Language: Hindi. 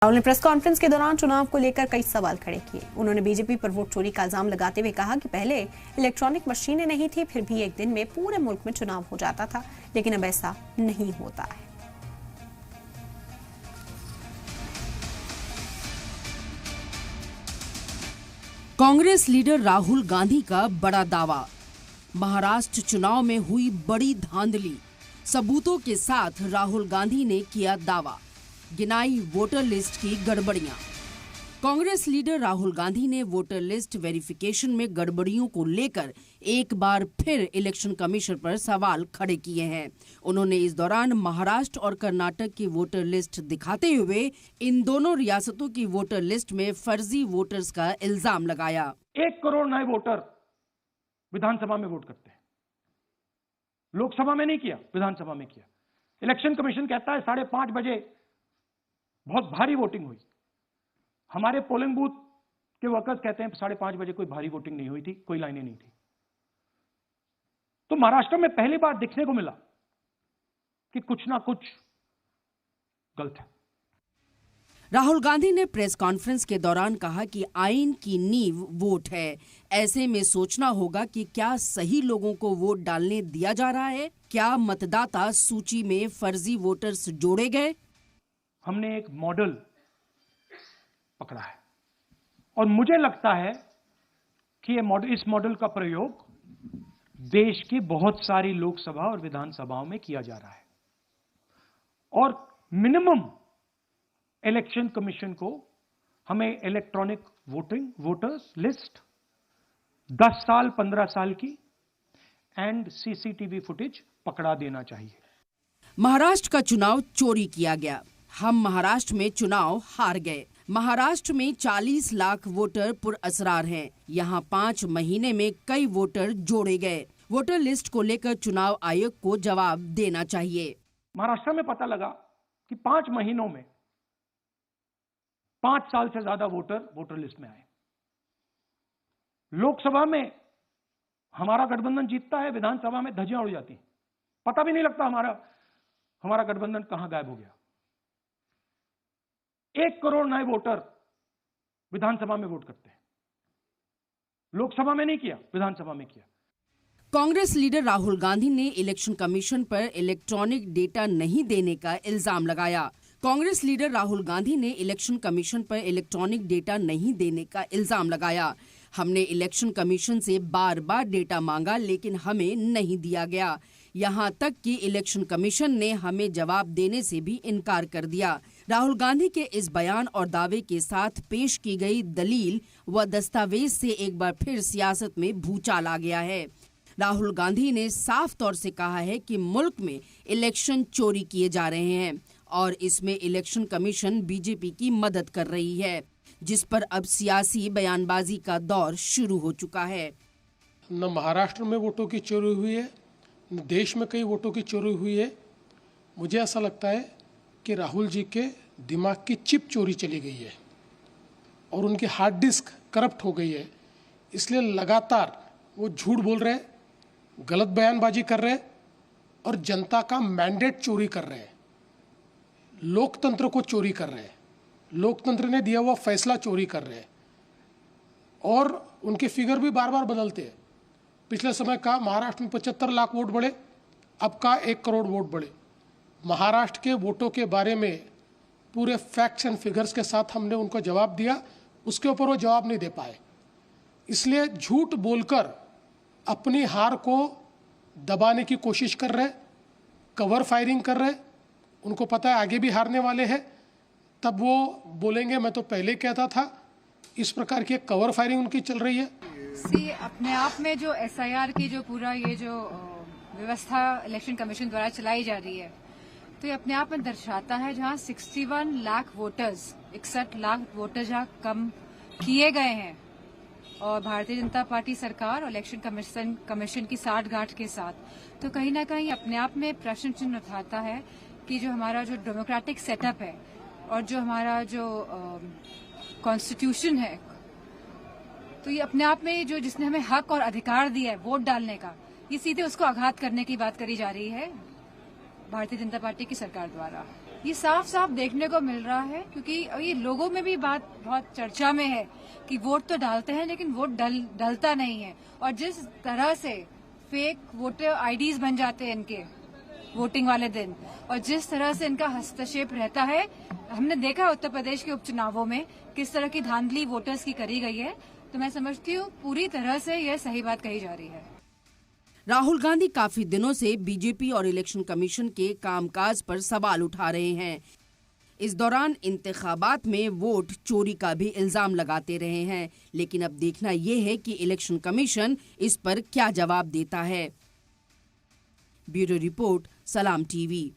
राहुल ने प्रेस कॉन्फ्रेंस के दौरान चुनाव को लेकर कई सवाल खड़े किए। उन्होंने बीजेपी पर वोट चोरी का इल्जाम लगाते हुए कहा कि पहले इलेक्ट्रॉनिक मशीनें नहीं थी, फिर भी एक दिन में पूरे मुल्क में चुनाव हो जाता था, लेकिन अब ऐसा नहीं होता है। कांग्रेस लीडर राहुल गांधी का बड़ा दावा। महाराष्ट्र चुनाव में हुई बड़ी धांधली, सबूतों के साथ राहुल गांधी ने किया दावा, गिनाई वोटर लिस्ट की गड़बड़ियां। कांग्रेस लीडर राहुल गांधी ने वोटर लिस्ट वेरिफिकेशन में गड़बड़ियों को लेकर एक बार फिर इलेक्शन कमीशन पर सवाल खड़े किए हैं। उन्होंने इस दौरान महाराष्ट्र और कर्नाटक की वोटर लिस्ट दिखाते हुए इन दोनों रियासतों की वोटर लिस्ट में फर्जी वोटर्स का इल्जाम लगाया। 1 करोड़ नए वोटर विधानसभा में वोट करते हैं, लोकसभा में नहीं किया, विधानसभा में किया। इलेक्शन कमीशन कहता है 5:30 बजे बहुत भारी वोटिंग हुई। हमारे पोलिंग बूथ के वर्कर्स कहते हैं 5:30 बजे कोई भारी वोटिंग नहीं हुई थी, कोई लाइनें नहीं थी। तो महाराष्ट्र में पहली बार दिखने को मिला कि कुछ ना कुछ गलत है। राहुल गांधी ने प्रेस कॉन्फ्रेंस के दौरान कहा कि आईन की नींव वोट है, ऐसे में सोचना होगा कि क्या सही लोगों को वोट डालने दिया जा रहा है, क्या मतदाता सूची में फर्जी वोटर्स जोड़े गए। हमने एक मॉडल पकड़ा है और मुझे लगता है कि इस मॉडल का प्रयोग देश की बहुत सारी लोकसभा और विधानसभाओं में किया जा रहा है और मिनिमम इलेक्शन कमीशन को हमें इलेक्ट्रॉनिक वोटर्स लिस्ट 10 साल 15 साल की एंड सीसीटीवी फुटेज पकड़ा देना चाहिए। महाराष्ट्र का चुनाव चोरी किया गया, हम महाराष्ट्र में चुनाव हार गए। महाराष्ट्र में 40 लाख वोटर पुरअसरार हैं। यहाँ 5 महीने में कई वोटर जोड़े गए। वोटर लिस्ट को लेकर चुनाव आयोग को जवाब देना चाहिए। महाराष्ट्र में पता लगा कि 5 महीनों में 5 साल से ज्यादा वोटर लिस्ट में आए। लोकसभा में हमारा गठबंधन जीतता है, विधानसभा में धज्जियां उड़ जाती हैं, पता भी नहीं लगता हमारा गठबंधन कहां गायब हो गया। 1 करोड़ नए वोटर विधानसभा में वोट करते हैं, लोकसभा में नहीं किया, विधानसभा में किया। कांग्रेस लीडर राहुल गांधी ने इलेक्शन कमीशन पर इलेक्ट्रॉनिक डेटा नहीं देने का इल्जाम लगाया। कांग्रेस लीडर राहुल गांधी ने इलेक्शन कमीशन पर इलेक्ट्रॉनिक डेटा नहीं देने का इल्जाम लगाया। हमने इलेक्शन कमीशन से बार बार डेटा मांगा, लेकिन हमें नहीं दिया गया। यहाँ तक कि इलेक्शन कमीशन ने हमें जवाब देने से भी इनकार कर दिया। राहुल गांधी के इस बयान और दावे के साथ पेश की गई दलील व दस्तावेज से एक बार फिर सियासत में भूचाल आ गया है। राहुल गांधी ने साफ तौर से कहा है कि मुल्क में इलेक्शन चोरी किए जा रहे हैं और इसमें इलेक्शन कमीशन बीजेपी की मदद कर रही है, जिस पर अब सियासी बयानबाजी का दौर शुरू हो चुका है। न महाराष्ट्र में वोटों की चोरी हुई है, न देश में कई वोटों की चोरी हुई है। मुझे ऐसा लगता है कि राहुल जी के दिमाग की चिप चोरी चली गई है और उनकी हार्ड डिस्क करप्ट हो गई है। इसलिए लगातार वो झूठ बोल रहे हैं, गलत बयानबाजी कर रहे हैं और जनता का मैंडेट चोरी कर रहे हैं, लोकतंत्र को चोरी कर रहे हैं, लोकतंत्र ने दिया हुआ फैसला चोरी कर रहे हैं। और उनके फिगर भी बार बार बदलते हैं। पिछले समय का महाराष्ट्र में 75 लाख वोट बढ़े, अब का 1 करोड़ वोट बढ़े। महाराष्ट्र के वोटों के बारे में पूरे फैक्ट्स एंड फिगर्स के साथ हमने उनको जवाब दिया, उसके ऊपर वो जवाब नहीं दे पाए। इसलिए झूठ बोलकर अपनी हार को दबाने की कोशिश कर रहे, कवर फायरिंग कर रहे। उनको पता है आगे भी हारने वाले हैं, तब वो बोलेंगे मैं तो पहले कहता था। इस प्रकार की कवर फायरिंग उनकी चल रही है। अपने आप में जो एसआईआर की जो पूरा ये जो व्यवस्था इलेक्शन कमीशन द्वारा चलाई जा रही है, तो ये अपने आप में दर्शाता है जहां 61 लाख वोटर्स 61 लाख वोटर जहां कम किए गए हैं और भारतीय जनता पार्टी सरकार और इलेक्शन कमीशन की साठगांठ के साथ, तो कहीं ना कहीं अपने आप में प्रश्न चिन्ह उठाता है कि जो हमारा जो डेमोक्रेटिक सेटअप है और जो हमारा जो कॉन्स्टिट्यूशन है, तो ये अपने आप में जो जिसने हमें हक और अधिकार दिया है वोट डालने का, ये सीधे उसको आघात करने की बात करी जा रही है भारतीय जनता पार्टी की सरकार द्वारा। ये साफ साफ देखने को मिल रहा है, क्योंकि ये लोगों में भी बात बहुत चर्चा में है कि वोट तो डालते हैं लेकिन वोट डलता नहीं है। और जिस तरह से फेक वोटर आईडीज बन जाते हैं इनके वोटिंग वाले दिन, और जिस तरह से इनका हस्तक्षेप रहता है, हमने देखा उत्तर प्रदेश के उपचुनावों में किस तरह की धांधली वोटर्स की करी गई है। तो मैं समझती हूँ पूरी तरह से यह सही बात कही जा रही है। राहुल गांधी काफी दिनों से बीजेपी और इलेक्शन कमीशन के कामकाज पर सवाल उठा रहे हैं। इस दौरान इंतखाबात में वोट चोरी का भी इल्जाम लगाते रहे हैं, लेकिन अब देखना यह है कि इलेक्शन कमीशन इस पर क्या जवाब देता है। ब्यूरो रिपोर्ट, सलाम टीवी।